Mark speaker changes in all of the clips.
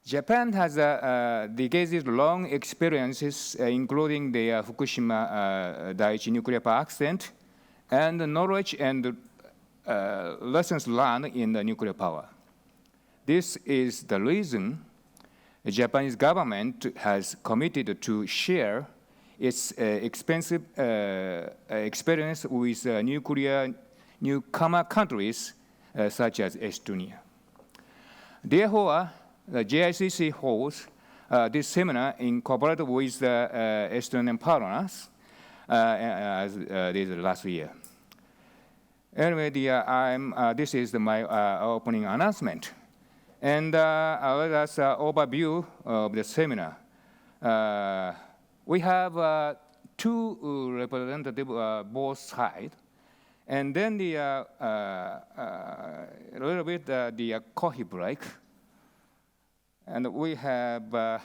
Speaker 1: Japan has decades-long experiences, including the Fukushima Daiichi nuclear power accident, and knowledge and lessons learned in the nuclear power. This is the reason the Japanese government has committed to share its expensive experience with newcomer countries such as Estonia. Therefore, the JICC holds this seminar in cooperation with Estonian partners as this last year. Anyway, this is my opening announcement. And let us overview of the seminar. We have two representatives both sides. And then a little bit the coffee break. And we have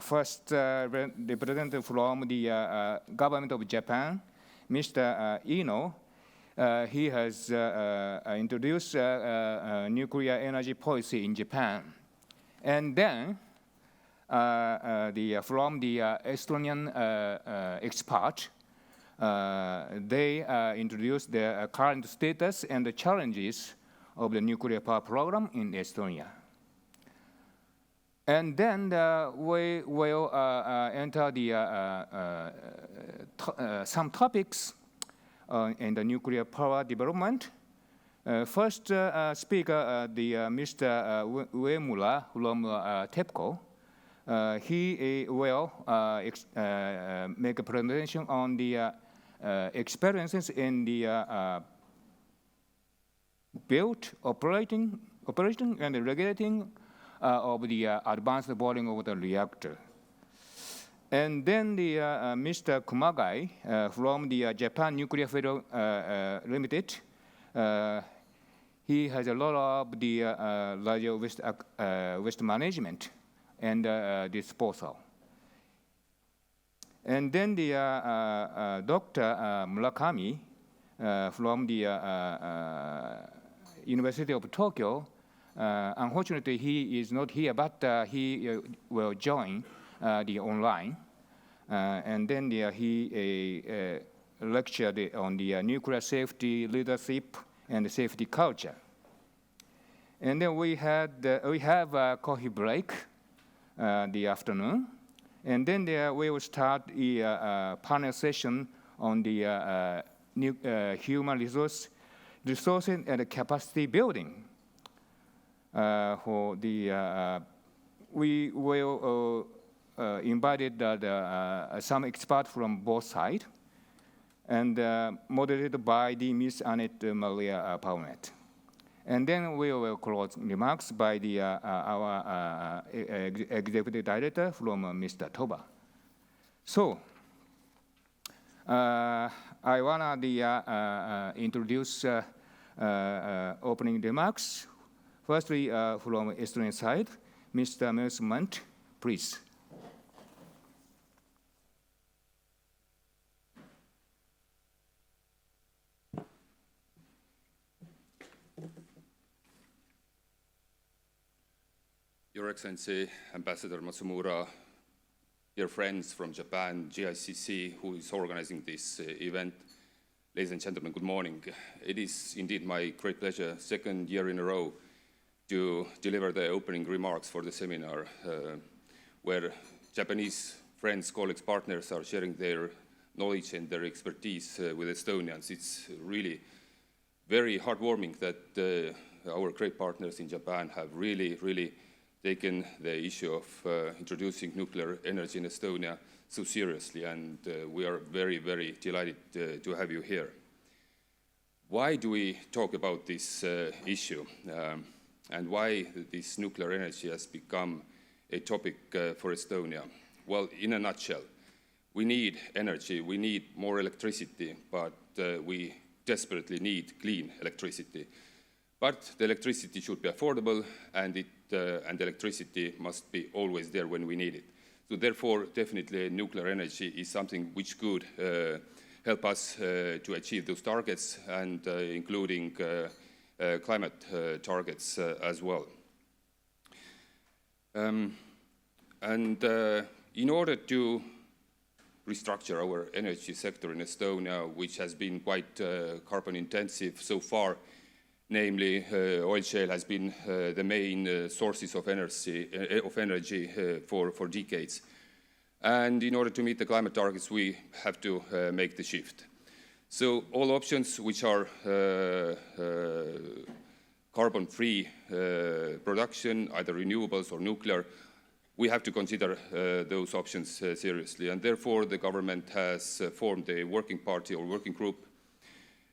Speaker 1: first representative from the government of Japan, Mr. Ino. He has introduced nuclear energy policy in Japan. And then from the Estonian expert, they introduced the current status and the challenges of the nuclear power program in Estonia. And then we will enter some topics in the nuclear power development. First speaker, Mr. Uemura from TEPCO. He will make a presentation on the experiences in the build, operating and regulating of the advanced boiling of the reactor. And then Mr. Kumagai from the Japan Nuclear Federal Limited. He has a lot of the radio waste management and disposal. And then the Dr. Murakami from the University of Tokyo. Unfortunately, he is not here, but he will join the online. And then he lectured on the nuclear safety leadership and safety culture. And then we have a coffee break the afternoon. And then we will start a panel session on the human resources and capacity building. We will invited some experts from both sides, and moderated by the Ms. Annette Maria Paunet. And then we will close remarks by our executive director from Mr. Toba. So I want to introduce opening remarks. Firstly, from Estonian side, Mr. MEELIS MÜNT, please.
Speaker 2: Your Excellency, Ambassador Matsumura, dear friends from Japan, GICC, who is organizing this event, ladies and gentlemen, good morning. It is indeed my great pleasure, second year in a row, to deliver the opening remarks for the seminar, where Japanese friends, colleagues, partners are sharing their knowledge and their expertise with Estonians. It's really very heartwarming that our great partners in Japan have really taken the issue of introducing nuclear energy in Estonia so seriously, and we are very delighted to have you here. Why do we talk about this issue, and why this nuclear energy has become a topic for Estonia? Well, in a nutshell, we need energy, we need more electricity, but we desperately need clean electricity. But the electricity should be affordable, and electricity must be always there when we need it. So therefore, definitely nuclear energy is something which could help us to achieve those targets, and including climate targets as well. In order to restructure our energy sector in Estonia, which has been quite carbon intensive so far, namely oil shale has been the main sources of energy for decades. And in order to meet the climate targets, we have to make the shift. So all options which are carbon-free production, either renewables or nuclear, we have to consider those options seriously. And therefore, the government has formed a working party or working group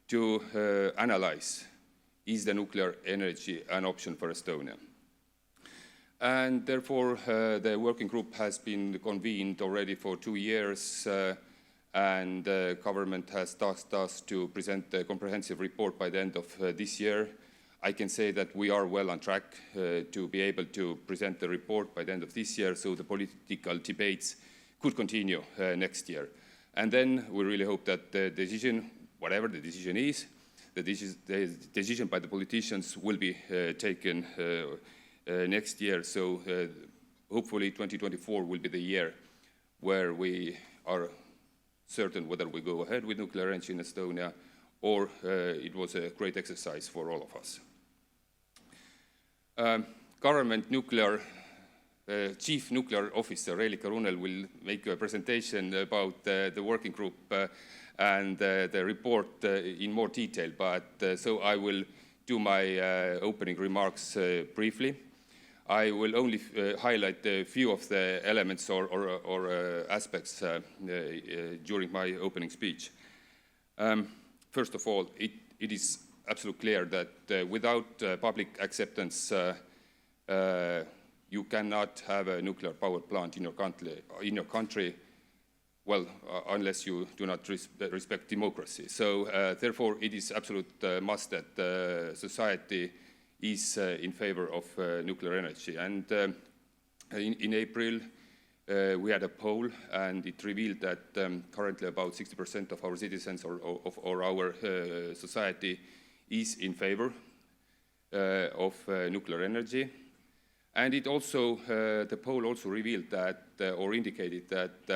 Speaker 2: to analyze, is the nuclear energy an option for Estonia? And therefore, the working group has been convened already for 2 years, and the government has tasked us to present a comprehensive report by the end of this year. I can say that we are well on track to be able to present the report by the end of this year, so the political debates could continue next year. And then we really hope that the decision, whatever the decision is, the decision by the politicians will be taken next year. So hopefully 2024 will be the year where we are certain whether we go ahead with nuclear energy in Estonia, or it was a great exercise for all of us. Government nuclear Chief Nuclear Officer Reelika Runnel will make a presentation about the working group and the report in more detail, but so I will do my opening remarks briefly. I will only highlight a few of the elements or aspects during my opening speech. First of all, it is absolutely clear that without public acceptance, you cannot have a nuclear power plant in your country, well, unless you do not respect democracy. So therefore, it is absolute must that society is in favor of nuclear energy. And in April, we had a poll, and it revealed that currently about 60% of our citizens or our society is in favor of nuclear energy. And it also, the poll also revealed that, or indicated that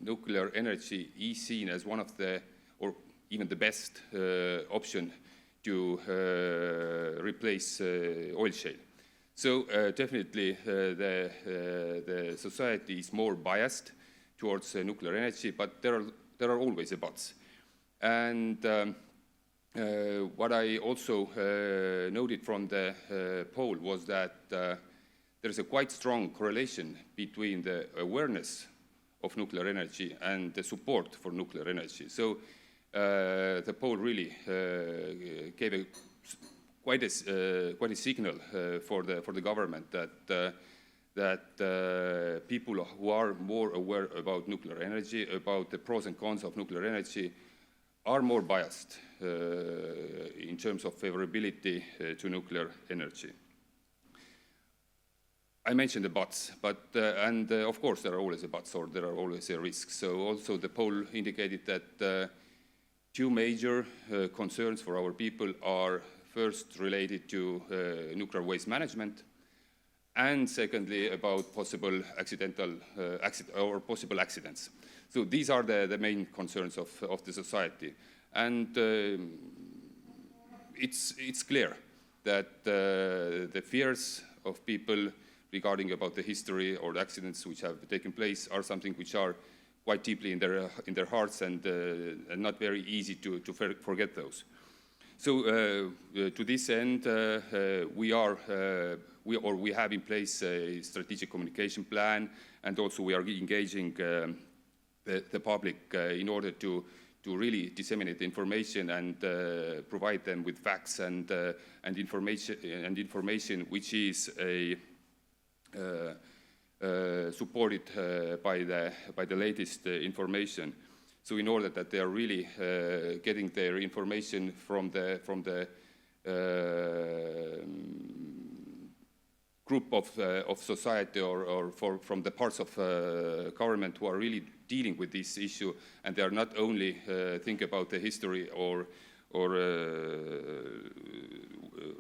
Speaker 2: nuclear energy is seen as one of the, or even the best option to replace oil shale. So definitely the society is more biased towards nuclear energy, but there are always a buts. And what I also noted from the poll was that there is a quite strong correlation between the awareness of nuclear energy and the support for nuclear energy. So the poll really gave quite a signal for the government that people who are more aware about nuclear energy, about the pros and cons of nuclear energy, are more biased in terms of favorability to nuclear energy. I mentioned the buts, but and of course there are always a buts, or there are always a risks. So also the poll indicated that two major concerns for our people are first related to nuclear waste management, and secondly about possible possible accidents. So these are the main concerns of the society. And it's clear that the fears of people regarding about the history or the accidents which have taken place are something which are quite deeply in their hearts, and not very easy to forget those. So to this end, we have in place a strategic communication plan, and also we are engaging the public in order to really disseminate the information and provide them with facts and information which is supported by the latest information. So in order that they are really getting their information from the group of society or from the parts of government who are really dealing with this issue, and they are not only think about the history or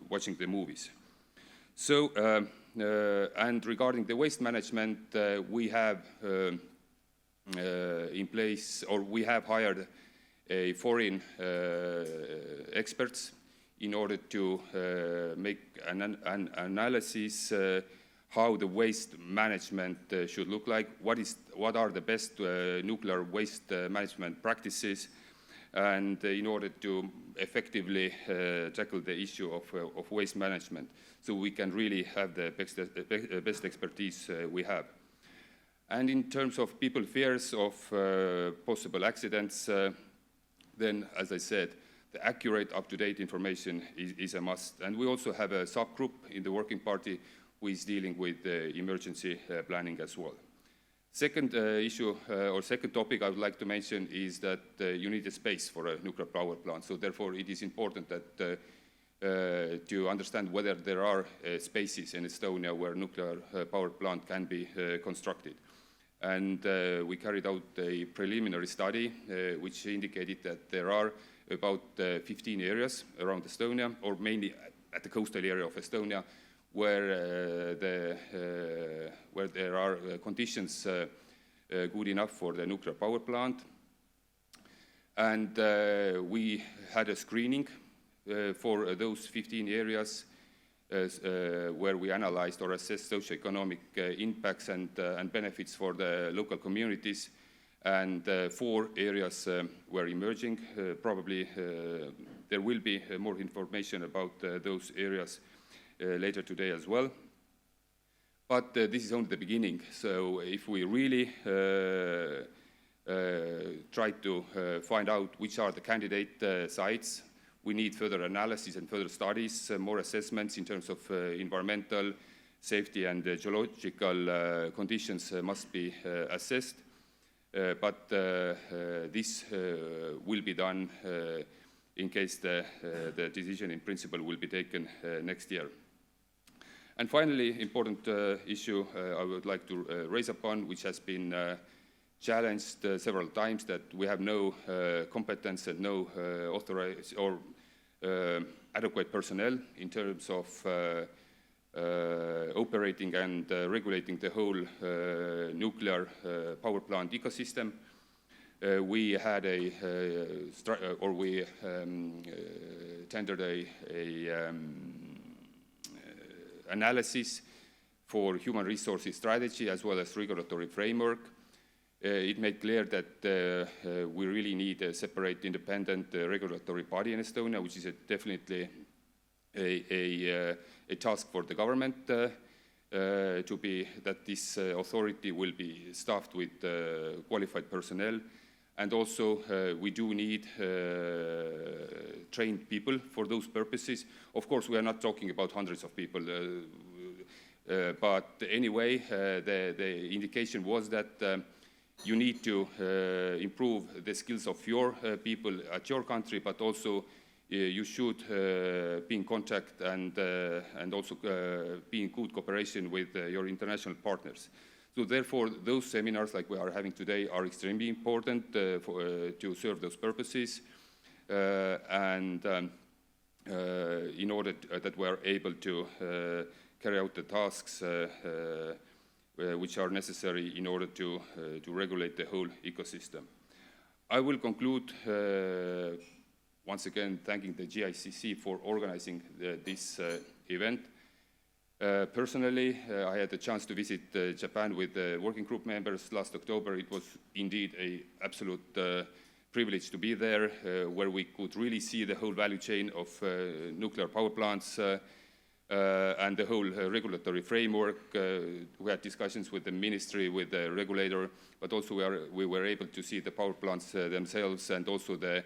Speaker 2: watching the movies. So And regarding the waste management, we have in place, or we have hired a foreign experts in order to make an analysis how the waste management should look like, what are the best nuclear waste management practices, and in order to effectively tackle the issue of waste management, so we can really have the best expertise we have. And in terms of people fears of possible accidents, then, as I said, the accurate, up-to-date information is a must. And we also have a subgroup in the working party who is dealing with emergency planning as well. Second issue, or second topic I would like to mention is that you need a space for a nuclear power plant. So therefore, it is important that to understand whether there are spaces in Estonia where nuclear power plant can be constructed. And we carried out a preliminary study which indicated that there are about 15 areas around Estonia, or mainly at the coastal area of Estonia, where there are conditions good enough for the nuclear power plant. And we had a screening for those 15 areas where we analyzed or assessed socioeconomic impacts and benefits for the local communities. And 4 areas were emerging. Probably there will be more information about those areas later today as well. But this is only the beginning. So if we really try to find out which are the candidate sites, we need further analysis and further studies, more assessments in terms of environmental, safety and geological conditions must be assessed. But this will be done in case the decision in principle will be taken next year. And finally, important issue I would like to raise upon, which has been challenged several times, that we have no competence and no authorized or adequate personnel in terms of operating and regulating the whole nuclear power plant ecosystem. We had tendered a analysis for human resources strategy as well as regulatory framework. It made clear that we really need a separate independent regulatory body in Estonia, which is definitely a task for the government to be, that this authority will be staffed with qualified personnel. And also we do need trained people for those purposes. Of course, we are not talking about hundreds of people, but anyway, the indication was that you need to improve the skills of your people at your country, but also you should be in contact and also be in good cooperation with your international partners. So therefore, those seminars like we are having today are extremely important to serve those purposes, and in order that we are able to carry out the tasks which are necessary in order to regulate the whole ecosystem. I will conclude once again thanking the GICC for organizing this event. Personally, I had the chance to visit Japan with the working group members last October. It was indeed an absolute privilege to be there, where we could really see the whole value chain of nuclear power plants and the whole regulatory framework. We had discussions with the ministry, with the regulator, but also we were able to see the power plants themselves and also the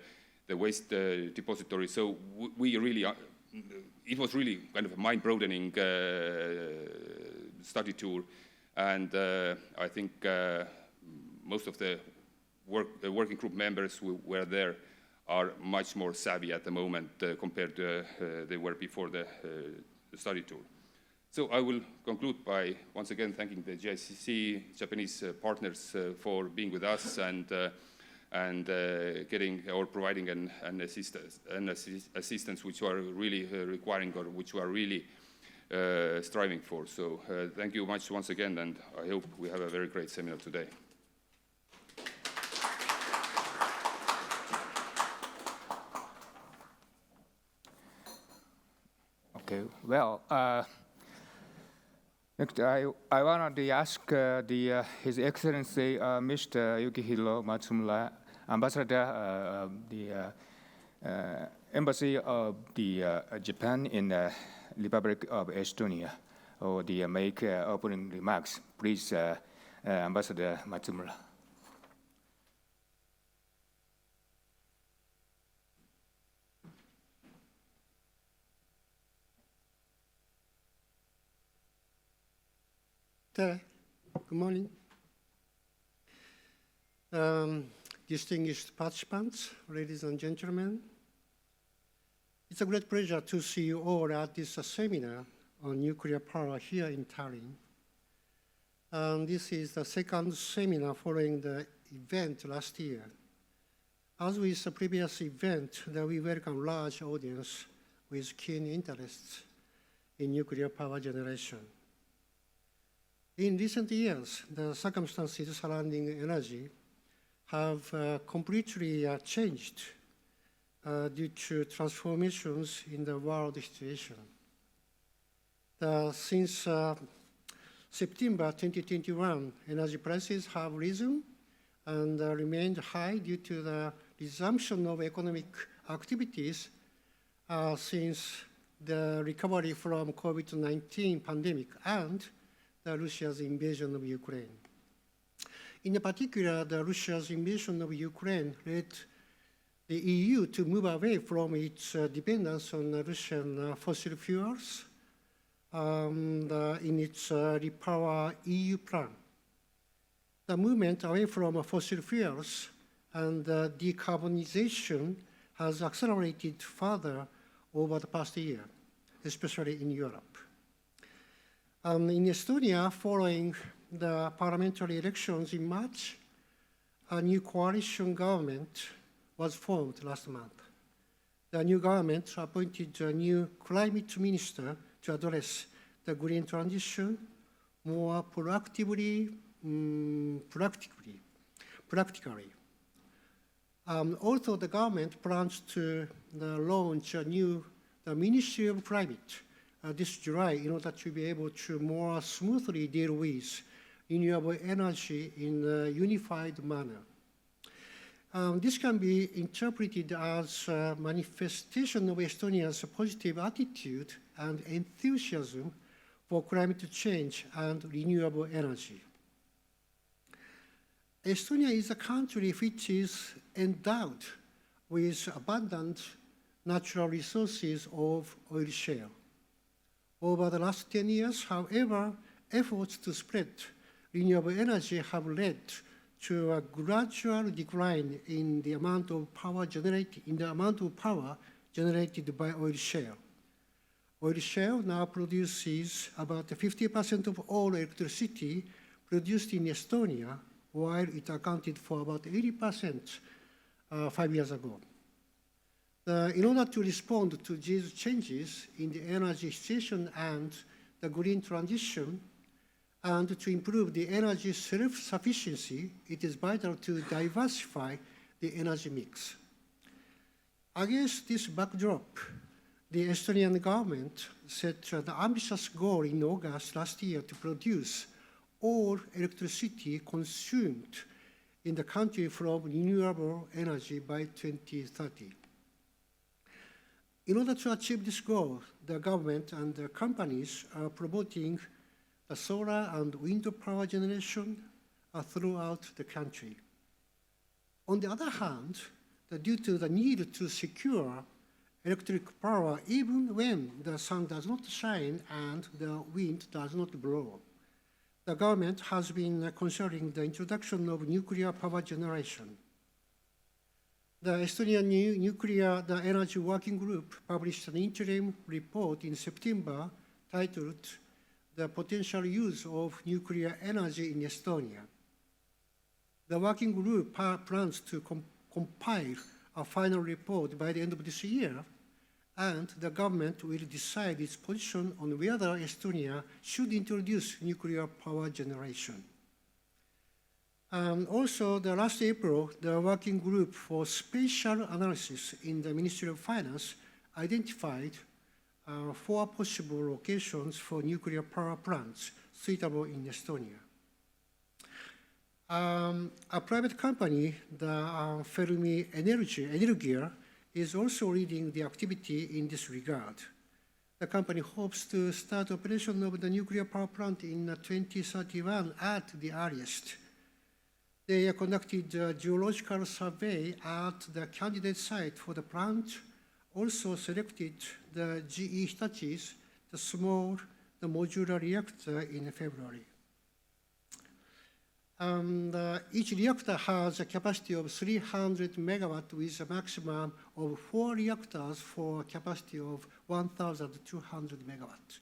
Speaker 2: waste depository. So we really it was really kind of a mind-broadening study tour, and I think most of the working group members who were there are much more savvy at the moment compared to they were before the study tour. So I will conclude by once again thanking the GICC Japanese partners for being with us and getting or providing an assistance which we are really requiring, or which we are really striving for. So thank you much once again, and I hope we have a very great seminar today.
Speaker 1: Okay, well, next I wanted to ask His Excellency Mr. Yukihiro Matsumura, Ambassador of the Embassy of the Japan in the Republic of Estonia, or the make opening remarks. Please, Ambassador Matsumura.
Speaker 3: Good morning. Distinguished participants, ladies and gentlemen, it's a great pleasure to see you all at this seminar on nuclear power here in Tallinn. This is the second seminar following the event last year. As with the previous event, we welcome large audience with keen interests in nuclear power generation. In recent years, the circumstances surrounding energy have completely changed due to transformations in the world situation. Since September 2021, energy prices have risen and remained high due to the resumption of economic activities since the recovery from COVID-19 pandemic and Russia's invasion of Ukraine. In particular, Russia's invasion of Ukraine led the EU to move away from its dependence on Russian fossil fuels in its Repower EU plan. The movement away from fossil fuels and decarbonization has accelerated further over the past year, especially in Europe. In Estonia, following the parliamentary elections in March, a new coalition government was formed last month. The new government appointed a new climate minister to address the green transition more practically. Also, the government plans to launch a new Ministry of Climate this July in order to be able to more smoothly deal with renewable energy in a unified manner. This can be interpreted as a manifestation of Estonia's positive attitude and enthusiasm for climate change and renewable energy. Estonia is a country which is endowed with abundant natural resources of oil shale. Over the last 10 years, however, efforts to spread renewable energy have led to a gradual decline in the amount of power generated by oil shale. Oil shale now produces about 50% of all electricity produced in Estonia, while it accounted for about 80% 5 years ago. In order to respond to these changes in the energy situation and the green transition, and to improve the energy self-sufficiency, it is vital to diversify the energy mix. Against this backdrop, the Estonian government set the ambitious goal in August last year to produce all electricity consumed in the country from renewable energy by 2030. In order to achieve this goal, the government and the companies are promoting the solar and wind power generation throughout the country. On the other hand, due to the need to secure electric power even when the sun does not shine and the wind does not blow, the government has been considering the introduction of nuclear power generation. The Estonian Nuclear Energy Working Group published an interim report in September titled "The Potential Use of Nuclear Energy in Estonia." The working group plans to compile a final report by the end of this year and the government will decide its position on whether Estonia should introduce nuclear power generation. Also, last April, the working group for spatial analysis in the Ministry of Finance identified 4 possible locations for nuclear power plants suitable in Estonia. A private company, the Fermi Energia, is also leading the activity in this regard. The company hopes to start operation of the nuclear power plant in 2031 at the earliest. They conducted a geological survey at the candidate site for the plant, also selected the GE Hitachi's, the modular reactor in February. Each reactor has a capacity of 300 megawatt with a maximum of 4 reactors for a capacity of 1,200 megawatt.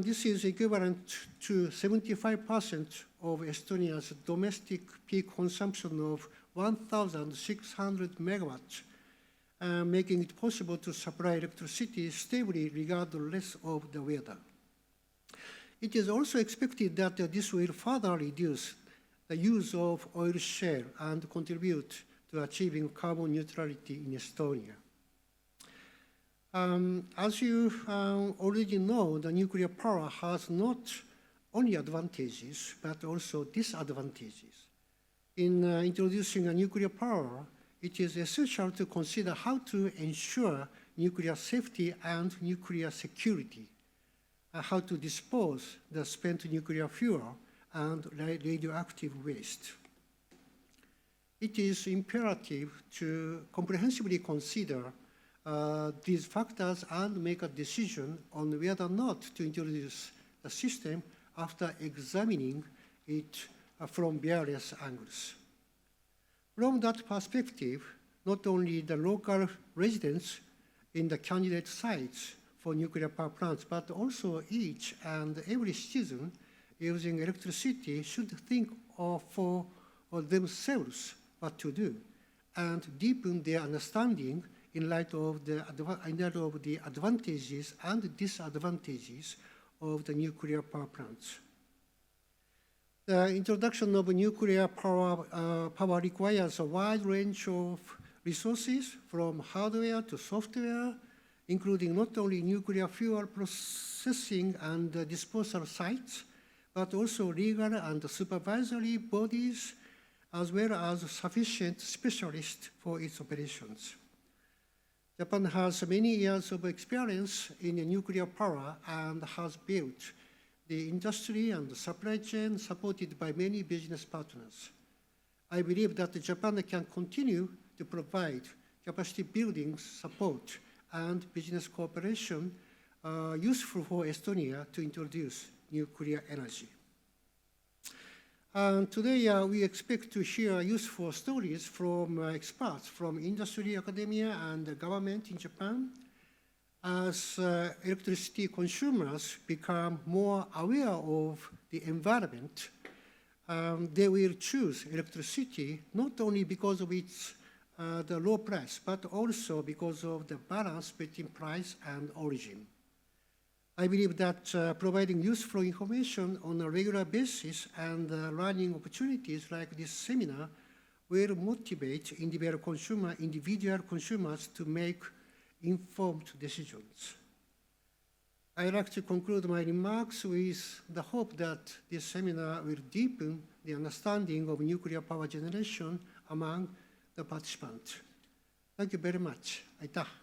Speaker 3: This is equivalent to 75% of Estonia's domestic peak consumption of 1,600 megawatts, making it possible to supply electricity stably regardless of the weather. It is also expected that this will further reduce the use of oil shale and contribute to achieving carbon neutrality in Estonia. As you already know, the nuclear power has not only advantages, but also disadvantages. In introducing a nuclear power, it is essential to consider how to ensure nuclear safety and nuclear security, how to dispose the spent nuclear fuel and radioactive waste. It is imperative to comprehensively consider these factors and make a decision on whether or not to introduce the system after examining it from various angles. From that perspective, not only the local residents in the candidate sites for nuclear power plants, but also each and every citizen using electricity should think for themselves what to do and deepen their understanding in light of the advantages and disadvantages of the nuclear power plants. The introduction of nuclear power requires a wide range of resources, from hardware to software, including not only nuclear fuel processing and disposal sites, but also legal and supervisory bodies, as well as sufficient specialists for its operations. Japan has many years of experience in nuclear power and has built the industry and the supply chain supported by many business partners. I believe that Japan can continue to provide capacity building support and business cooperation useful for Estonia to introduce nuclear energy. Today, we expect to hear useful stories from experts from industry, academia, and the government in Japan. As electricity consumers become more aware of the environment, they will choose electricity not only because of its the low price, but also because of the balance between price and origin. I believe that providing useful information on a regular basis and learning opportunities like this seminar will motivate individual consumers to make informed decisions. I'd like to conclude my remarks with the hope that this seminar will deepen the understanding of nuclear power generation among the participants. Thank you very much. Aitäh!